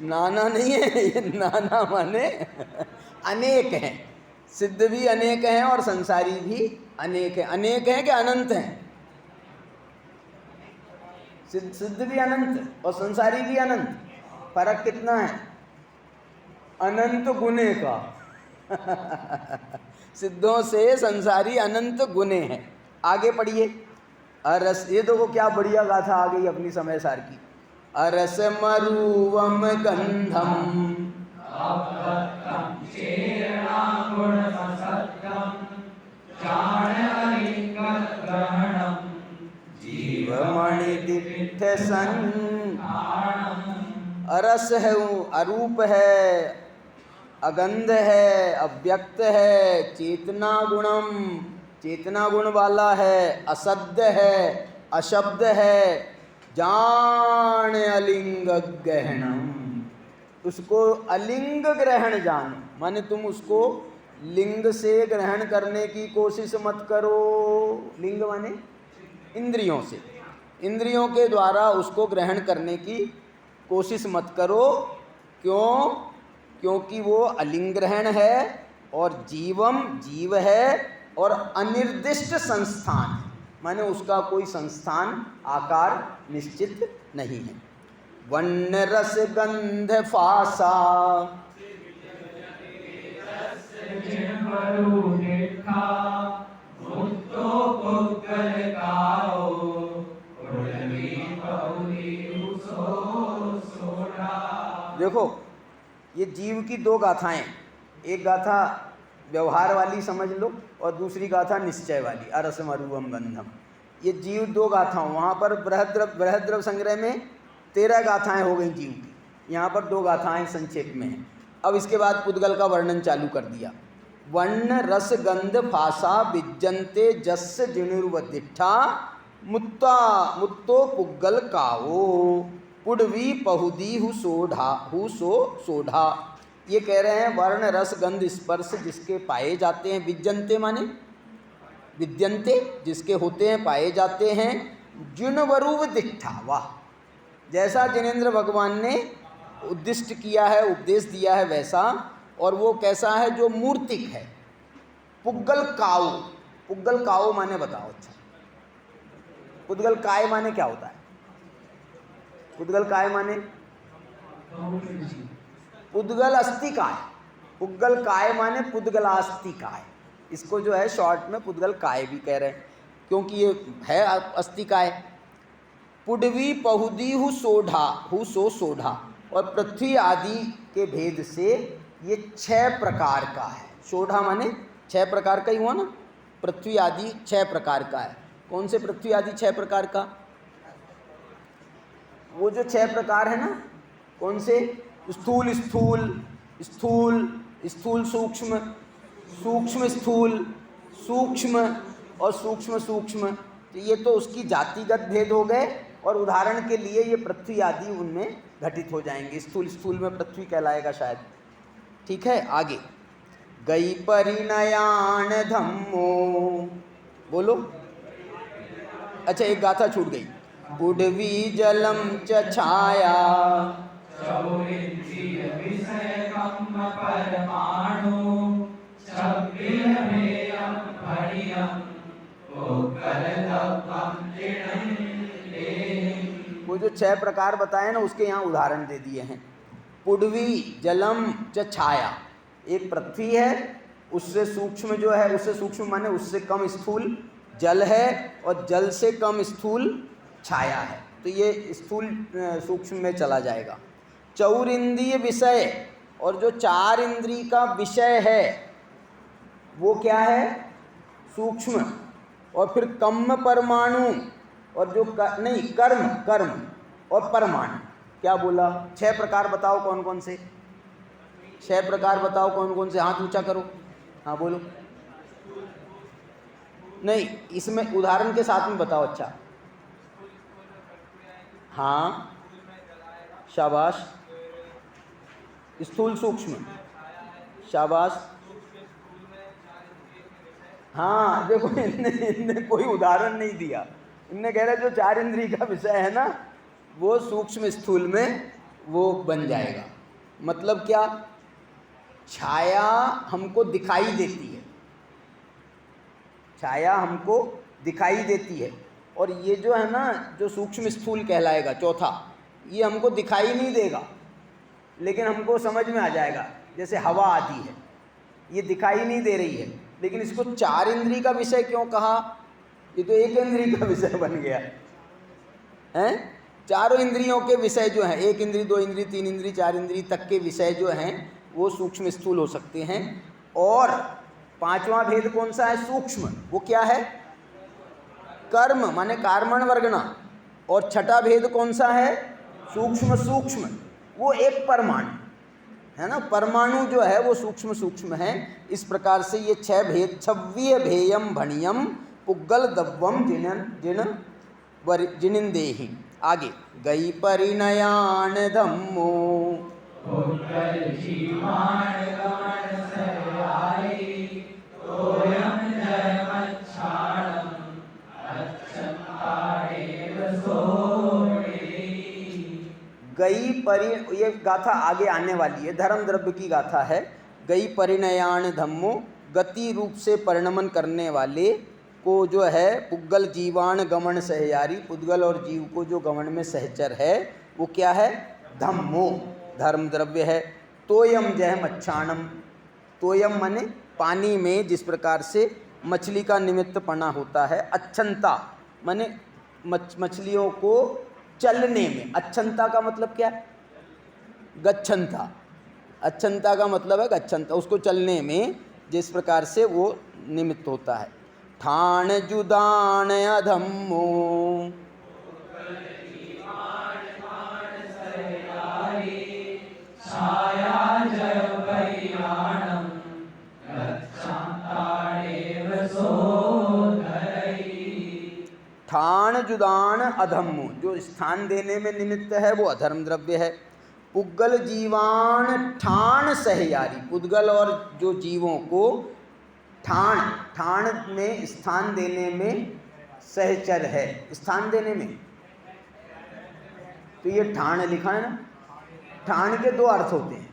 नाना नहीं है ये, नाना माने अनेक हैं। सिद्ध भी अनेक हैं और संसारी भी अनेक हैं। अनेक हैं कि अनंत हैं? सिद्ध भी अनंत और संसारी भी अनंत। फर्क कितना है? अनंत गुने का सिद्धों से संसारी अनंत गुने हैं। आगे पढ़िए। अरस, ये देखो क्या बढ़िया गाथा आ गई अपनी समय सार की। अरस मरुवम गंधम जीवमणि दिट्ठ सन। अरस है, अरूप है, अगंध है, अव्यक्त है, चेतना गुणम, चेतना गुण वाला है, असद्य है, अशब्द है, जान अलिंग ग्रहणम, उसको अलिंग ग्रहण जानो, माने तुम उसको लिंग से ग्रहण करने की कोशिश मत करो। लिंग माने इंद्रियों से, इंद्रियों के द्वारा उसको ग्रहण करने की कोशिश मत करो। क्यों? क्योंकि वो अलिंग ग्रहण है और जीवम जीव है और अनिर्दिष्ट संस्थान है, माने उसका कोई संस्थान आकार निश्चित नहीं है। वर्ण रस गंध फासा देखो ये जीव की 2 गाथाएं, एक गाथा व्यवहार वाली समझ लो और दूसरी गाथा निश्चय वाली, अरसम अरूपम गंधम। ये जीव 2 गाथाओं, वहाँ पर बृहद्रव संग्रह में 13 गाथाएं हो गई जीव की, यहाँ पर 2 गाथाएं संक्षेप में हैं। अब इसके बाद पुद्गल का वर्णन चालू कर दिया। वर्ण रस गंध फासा विज्जन्ते जस्य जिणुर्वदिष्ठा मुत्तो पुग्गल काओ पुडवी पहुदी हु सो सोढ़ा। ये कह रहे हैं वर्ण रस गंध स्पर्श जिसके पाए जाते हैं, विज्जन्ते माने विद्यन्ते, जिसके होते हैं पाए जाते हैं, जिणवरुव दिष्ठा, वाह, जैसा जिनेन्द्र भगवान ने उद्दिष्ट किया है, उपदेश दिया है वैसा, और वो कैसा है? जो मूर्तिक है। पुग्गल काओ, पुग्गल काओ माने बताओ। अच्छा, पुद्गल काय माने क्या होता है? पुद्गल काय माने पुद्गल अस्ति काय, पुद्गल काय माने पुद्गलास्ति काय। इसको जो है शॉर्ट में पुद्गल काय भी कह रहे हैं क्योंकि ये है अस्ति काय। पुडवी पहुदी हु सो सोढ़ा, और पृथ्वी आदि के भेद से ये 6 प्रकार का है। सोढ़ा माने 6 प्रकार का ही हुआ ना, पृथ्वी आदि 6 प्रकार का है। कौन से पृथ्वी आदि 6 प्रकार का? वो जो 6 प्रकार है ना, कौन से? स्थूल स्थूल, स्थूल स्थूल सूक्ष्म, सूक्ष्म स्थूल, सूक्ष्म और सूक्ष्म सूक्ष्म। तो ये तो उसकी जातिगत भेद हो गए, और उदाहरण के लिए ये पृथ्वी आदि उनमें घटित हो जाएंगे। स्थूल स्थूल में पृथ्वी कहलाएगा शायद। ठीक है, आगे। गई परिणयान धम्मो, बोलो। अच्छा एक गाथा छूट गई। पुडवी जलम च छाया चौरिंद्रिय विषय कम परमाणु छब्बिल भेयम भणियम वो जो 6 प्रकार बताए ना उसके यहाँ उदाहरण दे दिए हैं। पुडवी जलम च छाया, एक पृथ्वी है, उससे सूक्ष्म जो है, उससे सूक्ष्म माने उससे कम स्थूल जल है, और जल से कम स्थूल छाया है, तो ये स्थूल सूक्ष्म में चला जाएगा। चौरिंद्रिय विषय, और जो 4 इंद्रिय का विषय है वो क्या है? सूक्ष्म। और फिर कम परमाणु, और जो कर्म कर्म और परमाणु। क्या बोला? 6 प्रकार बताओ कौन कौन से? 6 प्रकार बताओ कौन कौन से? हाथ ऊंचा करो, हाँ बोलो। नहीं, इसमें उदाहरण के साथ में बताओ। अच्छा हाँ, शाबाश। स्थूल सूक्ष्म, शाबाश। हाँ देखो, इनने कोई उदाहरण नहीं दिया। इनने कह रहे जो 4 इंद्रिय का विषय है ना वो सूक्ष्म स्थूल में वो बन जाएगा। मतलब क्या? छाया हमको दिखाई देती है, छाया हमको दिखाई देती है, और ये जो है ना जो सूक्ष्म स्थूल कहलाएगा चौथा, ये हमको दिखाई नहीं देगा लेकिन हमको समझ में आ जाएगा। जैसे हवा आती है, ये दिखाई नहीं दे रही है, लेकिन इसको 4 इंद्रिय का विषय क्यों कहा? ये तो 1 इंद्रिय का विषय बन गया है। चारों इंद्रियों के विषय जो हैं, 1 इंद्रिय, 2 इंद्रिय, 3 इंद्रिय, 4 इंद्रिय तक के विषय जो हैं वो सूक्ष्म स्थूल हो सकते हैं। और 5वां भेद कौन सा है? सूक्ष्म। वो क्या है? कर्म माने कार्मण वर्गणा। और 6ठा भेद कौन सा है? सूक्ष्म सूक्ष्म। वो एक परमाणु है ना, परमाणु जो है वो सूक्ष्म सूक्ष्म है। इस प्रकार से ये 6 भेद, 26 भेयम भणियम पुग्गल दव्वम जिनिंदेहि। आगे, गई परिणयान धम्मो गई परि, ये गाथा आगे आने वाली है, धर्म द्रव्य की गाथा है। गई परिणयान धम्मो, गति रूप से परिणमन करने वाले को जो है, पुद्गल जीवान गमन सहयारी, पुद्गल और जीव को जो गमन में सहचर है वो क्या है? धम्मो, धर्म द्रव्य है। तोयम जय मच्छाणम, तोयम माने पानी में जिस प्रकार से मछली का निमित्त पना होता है। अच्छंता माने मछलियों को चलने में, अच्छंता का मतलब क्या है? गच्छंता, अच्छंता का मतलब है गच्छंता, उसको चलने में जिस प्रकार से वो निमित्त होता है। ठाण जुदान अधम्मो, ठाण जुदान अधम्मो, जो स्थान देने में निमित्त है वो अधर्म द्रव्य है। पुद्गल जीवान ठाण सहयारी, पुद्गल और जो जीवों को ठाण, ठाण में स्थान देने में सहचर है। स्थान देने में तो ये ठाण लिखा है ना, ठाण के 2 अर्थ होते हैं।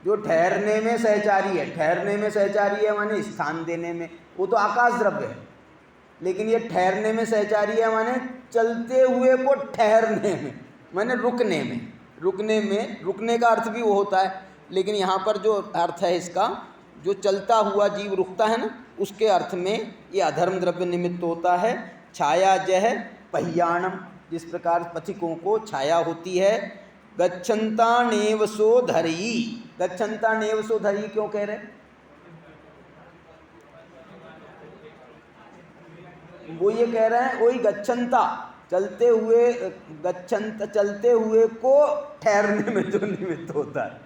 जो ठहरने में सहचारी है, ठहरने में सहचारी है माने स्थान देने में, वो तो आकाश द्रव्य है। लेकिन ये ठहरने में सहचारी है माने चलते हुए को ठहरने में, माने रुकने में, रुकने में, रुकने का अर्थ भी वो होता है। लेकिन यहाँ पर जो अर्थ है इसका, जो चलता हुआ जीव रुकता है ना, उसके अर्थ में ये अधर्म द्रव्य निमित्त होता है। छाया जह पहियाणम, जिस प्रकार पथिकों को छाया होती है। गच्छन्ता नेव सो धरी, गच्छन्ता नेव सो धरी क्यों कह रहे? वो ये कह रहे हैं वही गच्छन्ता, चलते हुए, गच्छन्त चलते हुए को ठहरने में जो निमित्त होता है।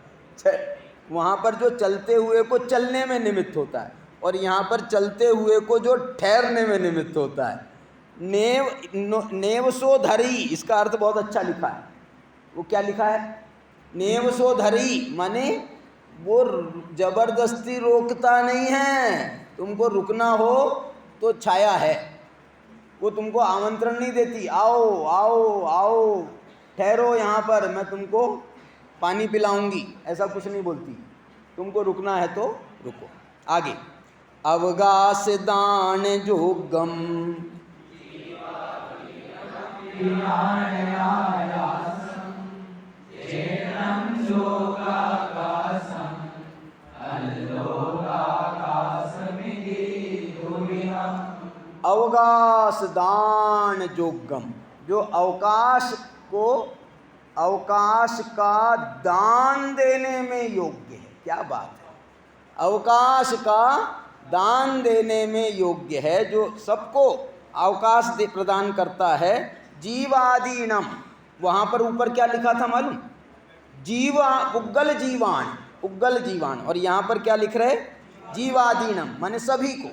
वहाँ पर जो चलते हुए को चलने में निमित्त होता है, और यहाँ पर चलते हुए को जो ठहरने में निमित्त होता है। नेव सो धरी, इसका अर्थ बहुत अच्छा लिखा है। वो क्या लिखा है? नेव सो धरी माने वो जबरदस्ती रोकता नहीं है। तुमको रुकना हो तो छाया है, वो तुमको आमंत्रण नहीं देती, आओ आओ आओ, ठहरो यहाँ पर, मैं तुमको पानी पिलाऊंगी, ऐसा कुछ नहीं बोलती। तुमको रुकना है तो रुको। आगे, अवगास दान जोगम, अवकाश दान जोगम, जो अवकाश को, अवकाश का दान देने में योग्य है। क्या बात है, अवकाश का दान देने में योग्य है, जो सबको अवकाश प्रदान करता है। जीवादीनम, वहाँ पर ऊपर क्या लिखा था मालूम? जीवा, उग्गल जीवान, उग्गल जीवान, और यहाँ पर क्या लिख रहे? जीवादीनम, माने सभी को।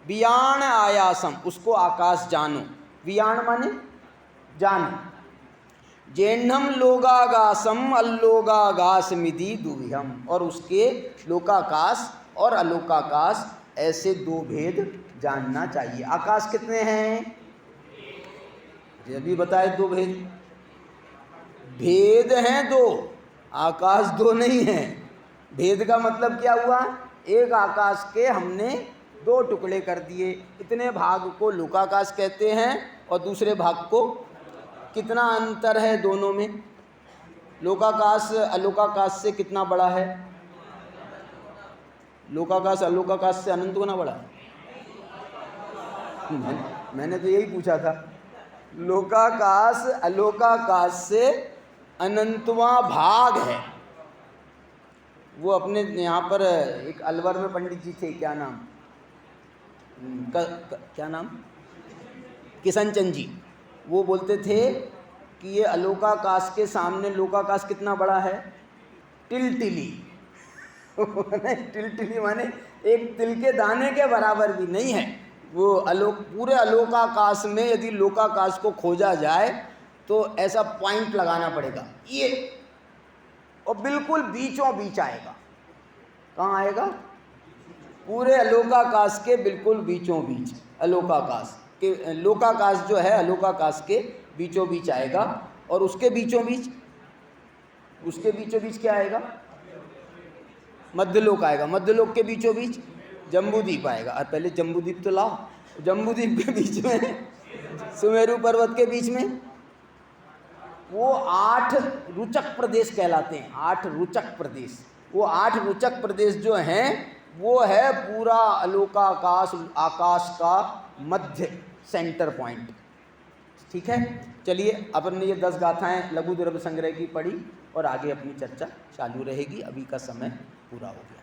वियाण आयासम, उसको आकाश जानो, वियाण माने जानो। जेन्हम लोकागासम अल्लोकागासमिति दुह्यम, और उसके लोकाकाश और अलोकाकाश, ऐसे दो भेद जानना चाहिए। आकाश कितने हैं? ये भी बताए दो भेद, भेद हैं दो, आकाश दो नहीं है। भेद का मतलब क्या हुआ? एक आकाश के हमने दो टुकड़े कर दिए, इतने भाग को लोकाकाश कहते हैं, और दूसरे भाग को, कितना अंतर है दोनों में? लोकाकाश अलोकाकाश से कितना बड़ा है? लोकाकाश अलोकाकाश से अनंत गुना बड़ा है। मैंने तो यही पूछा था। लोकाकाश अलोकाकाश से अनंतवां भाग है। वो अपने यहाँ पर एक अलवर में पंडित जी थे, क्या नाम, क्या नाम, किशन चंद जी, वो बोलते थे कि ये अलोकाकाश के सामने लोकाकाश कितना बड़ा है? टिलटिली। टिलटिली माने एक तिल के दाने के बराबर भी नहीं है वो। पूरे अलोकाकाश में यदि लोकाकाश को खोजा जाए तो ऐसा पॉइंट लगाना पड़ेगा ये, और बिल्कुल बीचों बीच आएगा। कहाँ आएगा? पूरे अलोकाकाश के बिल्कुल बीचों बीच, अलोकाकाश के, लोकाकाश जो है अलोकाकाश के बीचों बीच आएगा। और उसके बीचों बीच, उसके बीचों बीच क्या आएगा? मध्यलोक आएगा। मध्यलोक के बीचों बीच जम्बूद्वीप आएगा। और पहले जम्बूद्वीप तो लाओ। जम्बूद्वीप के बीच में, सुमेरु पर्वत के बीच में, वो 8 रुचक प्रदेश कहलाते हैं। 8 रुचक प्रदेश, वो 8 रुचक प्रदेश जो हैं वो है पूरा अलोकाकाश, आकाश का मध्य, सेंटर पॉइंट। ठीक है, चलिए अपन ने ये 10 गाथाएं लघु द्रव्य संग्रह की पढ़ी, और आगे अपनी चर्चा चालू रहेगी। अभी का समय पूरा हो गया।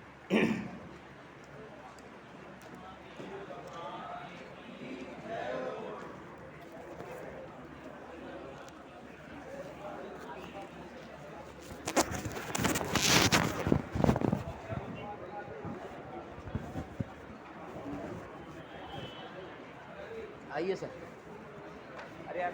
आइए सर। अरे यार,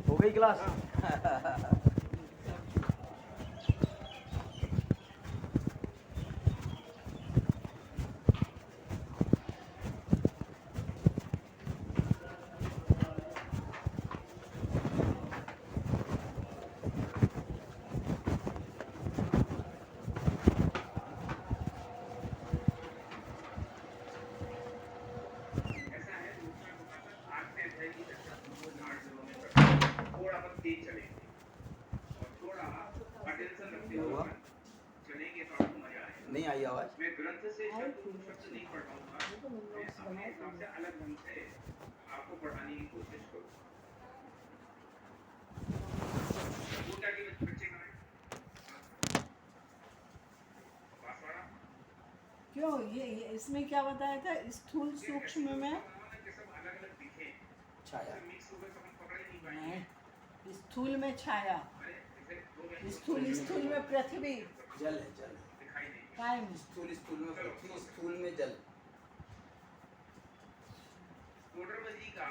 हो गई क्लास? नहीं आई आवाज? मैं ग्रंथ से शब्द नहीं पढ़ पाऊंगा, मैं अपने हिसाब से अलग ढंग से आपको पढ़ाने की कोशिश करूँ। क्यों ये इसमें क्या बताया था? स्थूल सूक्ष्म में छाया, नहीं, स्थूल में छाया, स्थूल में पृथ्वी, जल है, जल टाइम, स्थूल में पृथ्वी, स्थूल में जल। जी का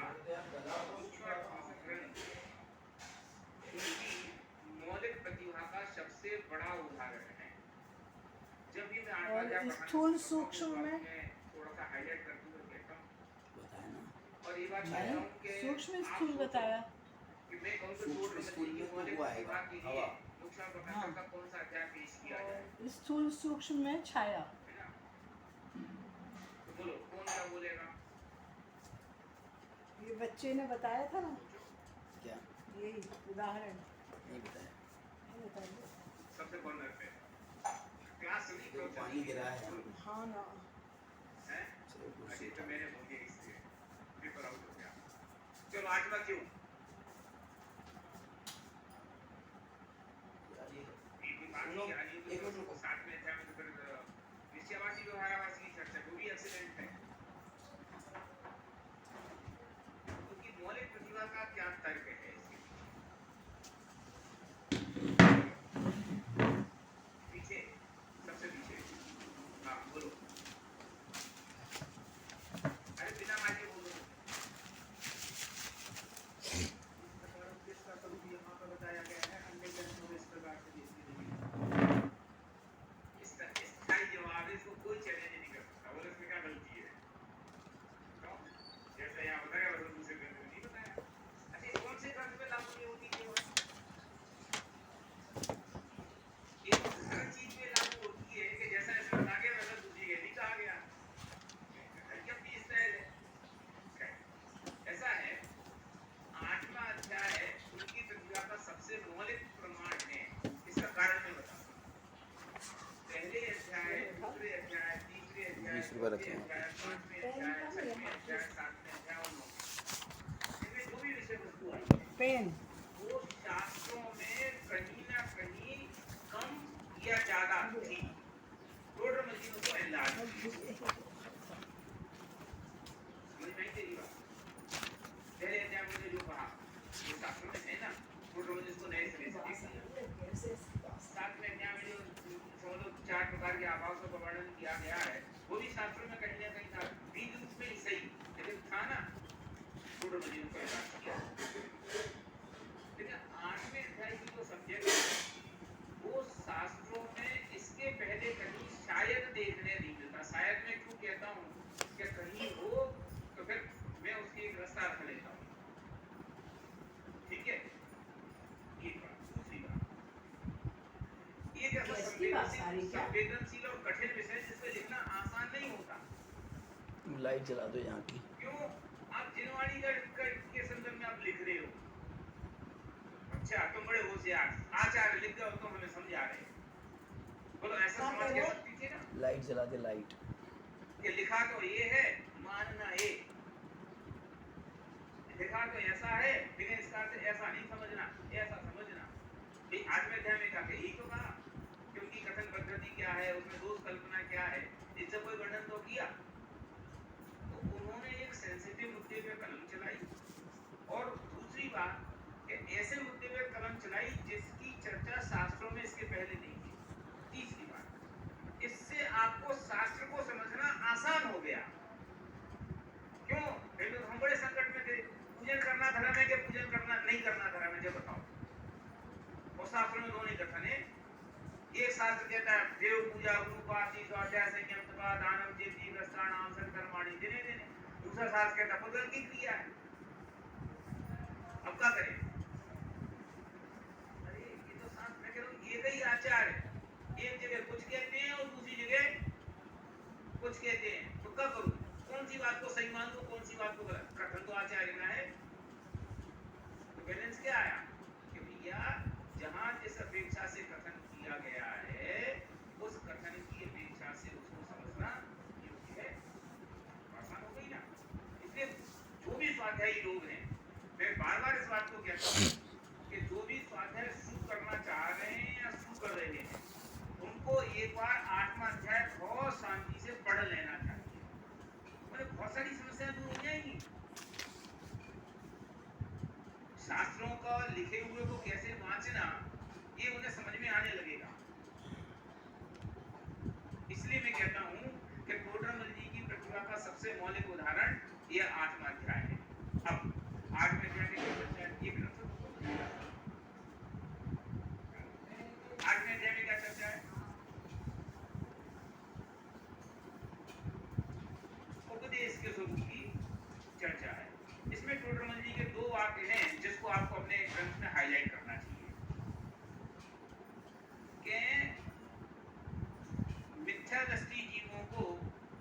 मौलिक प्रतिभा का सबसे बड़ा उदाहरण है। जब भी मैं और स्थूल सूक्ष्म में थोड़ा सा हाईलाइट करती हूँ कहता हूँ बताया ना, और ये बात कहता हूँ कि सूक्ष्म स्थूल बताया कि मैं कहूँ तो सूक्ष्म स्थूल में तो वो आएगा, हवा। नुकसान प्रकाशन का कौन सा अध्याय पेश किया जाए, और स्थूल सूक्ष्म में छाया। है ना? तो बोलो कौन क्या बोलेगा? ये बच्चे ने बताया था ना, क्या यही उदाहरण नहीं बताया? नहीं बताया। सबसे कॉर्नर पे क्लास सुनी तो पानी गिरा है, हाँ ना, है? चलो कुछ अच्छा तो मैंने बोल दिया इसलिए पेपर आउट हो गया। चलो आठवां क्यों? साथ में था तो फिर निश्चयवासी व्यवहारावासी की चर्चा वो भी एक्सीडेंट है। क्योंकि मौलिक प्रतिभा का क्या तर्क है इसके पीछे, सबसे पीछे। हाँ बोलो, अरे बिना माइक के बोलो। इसका स्वरूप यहाँ पर बताया गया है, अन्य ग्रंथों में इस प्रकार से जवाब इसको कोई चैलेंज नहीं कर सकता। बोले इसमें क्या गलती है? तो जैसे यहाँ बताया वैसे दूसरे ग्रंथ में नहीं बताया। अच्छा कौन से ग्रंथ में लागू नहीं होती है? ये हर चीज में लागू होती है कि जैसा इसमें बता गया वैसा दूसरी के नहीं कहा गया। जब भी स्टाइल है ऐसा है। आठवां अध्याय उनकी प्रतिभा का सबसे मौलिक प्रमाण है। इसका कारण मैं बताऊं। पहले अध्याय, दूसरे अध्याय, तीसरे अध्याय, चौथे अध्याय, पांचवें अध्याय, छठवें अध्याय, सातवें अध्याय और नौवें, इनमें जो भी विषय वस्तु आई है पेन, वो शास्त्रों में कहीं ना कहीं कम या ज्यादा थी। टोटल मशीनों को एनलार्ज समझ में आई तेरी बात? पहले अध्याय में जो कहा वो शास्त्रों में है ना, टोटल मशीन को नए सिरे से देख लिया। सातवें अध्याय में जो समझो 4 प्रकार के आभास का वर्णन किया गया है वो भी शास्त्रों में कहीं ना कहीं था, बीज रूप में ही सही लेकिन था ना, टोटल मशीनों को एनलार्ज किया। लेकिन 8वें अध्याय की जो सब्जेक्ट है वो शास्त्रों में इसके पहले कहीं शायद देखने नहीं मिलता। शायद मैं क्यों कहता हूँ कि कहीं हो तो फिर मैं उसकी एक रास्ता रख लेता हूँ। ठीक है, एक बात। दूसरी बात, एक ऐसा संवेदनशील और कठिन विषय जिसको लिखना आसान नहीं होता। लाइट जला दो यहाँ की। क्यों? आप जिनवाणी के संदर्भ में आप लिख रहे हो, अच्छा तुम बड़े होशियार आचार्य लिख गए हो, तुम हमें समझा रहे हो। बोलो ऐसा समझ के सकती थी ना? लाइट जला दे, लाइट। कि लिखा तो ये है, मानना ये, लिखा तो ऐसा है लेकिन इसका अर्थ ऐसा नहीं समझना, ऐसा समझना। आज में अध्याय में क्या यही तो कहा कि उनकी कथन पद्धति क्या है, उसमें दोष कल्पना क्या है, इससे कोई वर्णन तो किया। तो उन्होंने एक सेंसिटिव मुद्दे पे कलम चलाई और दूसरी बात कि ऐसे मुद्दे पे कलम चलाई जिसकी चर्चा शास्त्रों में इसके पहले नहीं थी। तीसरी बात, इससे आपको शास्त्र को समझना आसान हो गया। क्यों? पहले तो हम बड़े संकट में थे, पूजन करना धर्म है कि पूजन करना नहीं करना धर्म है, जब बताओ। और शास्त्रों में दोनों कथन है। एक शास्त्र कहता है देव पूजा, गुरुपाती, स्वाध्याय, संयम, तपा, दानम, चेती, प्रस्थानाम, संकर्माणि, दिने दिने। दूसरा शास्त्र कहता है पुद्गल की क्रिया है। अब क्या करें? अरे ये तो शास्त्र में कह रहा हूं, एक ही आचार है, एक जगह कुछ कहते हैं और दूसरी जगह कुछ कहते हैं, तो क्या करूं? कौन सी बात को सही मान लूं, कौन सी बात को गलत? कथन तो आचार्य का है, तो बैलेंस क्या आया कि भैया जहां जिस अपेक्षा से कथन किया गया है उस कथन की अपेक्षा से उसको समझना योग्य है। आसान हो गई ना? इसलिए जो भी स्वाध्यायी लोग हैं, मैं बार बार इस बात को कहता हूँ कि जो भी स्वाध्याय शुरू करना चाह रहे हैं या शुरू कर रहे हैं, उनको एक बार 8वां अध्याय बहुत शांति से सारी समस्याएं दूर हो जाएंगी। शास्त्रों का लिखे हुए को कैसे वांचना ये उन्हें समझ में आने लगेगा। इसलिए मैं कहता हूं कि टोडरमल जी की प्रतिभा का सबसे मौलिक उदाहरण यह 8वां अध्याय है। अब 8वें अध्याय की चर्चा है, ये ग्रंथ 8वें अध्याय में क्या चर्चा है? उपदेश के स्वरूप की चर्चा है। इसमें टोडरमल जी के 2 वाक्य हैं जिसको आपको अपने ग्रंथ में हाईलाइट करना चाहिए कि मिथ्या दृष्टि जीवों को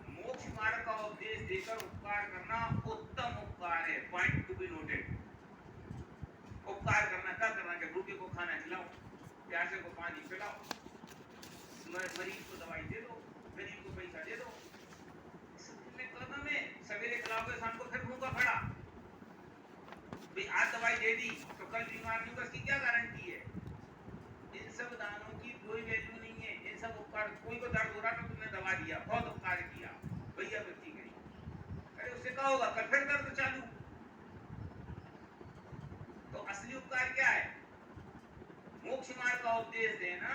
मोक्ष मार्ग का उपदेश देकर उपकार करना उत्तम उपकार है। Point to be noted. उपकार करना क्या करना कि भूखे को खाना खिलाओ, प्यासे को पानी पिलाओ, मरीज को दवाई दे दो, गरीब को पैसा दे दो। में सवेरे खिलाओगे शाम को फिर भूखा खड़ा। भाई आज दवाई दे दी तो कल बीमार नहीं होगा, इसकी क्या गारंटी है? इन सब दानों की कोई वैल्यू नहीं है। इन सब उपकार, कोई को दर्द हो रहा तो तुमने दवा दिया, बहुत उपकार किया, भैया व्यक्ति करी, अरे उससे क्या होगा, कल फिर दर्द चालू। तो असली उपकार क्या है? मोक्ष मार्ग का उपदेश देना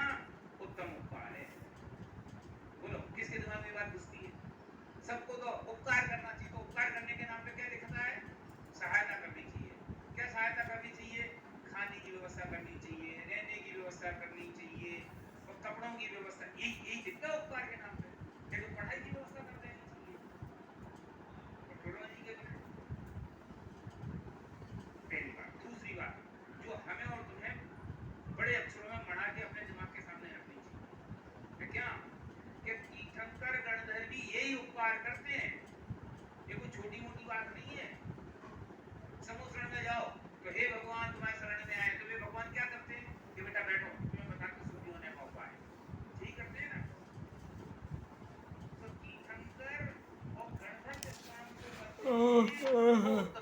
उत्तम उपकार है। बोलो किसके दिमाग में बात घुसती है? सबको तो उपकार करना चाहिए। तो उपकार करने के नाम पे क्या लिखता है? सहायता करनी चाहिए। क्या सहायता करनी चाहिए? खाने की व्यवस्था करनी चाहिए, रहने की व्यवस्था करनी चाहिए, और कपड़ों की व्यवस्था। यही दिखता है उपकार के नाम पे। क्या तो पढ़ाई की व्यवस्था कर देनी चाहिए। पहली बात। दूसरी बात जो हमें और तुम्हें बड़े अक्षरों में पढ़ा के अपने दिमाग के सामने रखनी चाहिए, क्या कि तीर्थंकर गणधर भी यही उपकार करते हैं। ये कोई छोटी मोटी बात नहीं है। समुद्र में जाओ तो हे भगवान तुम्हारे शरण में आए, तो वे भगवान क्या करते हैं कि बेटा बैठो, तुम्हें बता के सुखी होने का उपाय। ठीक करते हैं ना? तो तीर्थंकर और गणधर जिस काम को करते हैं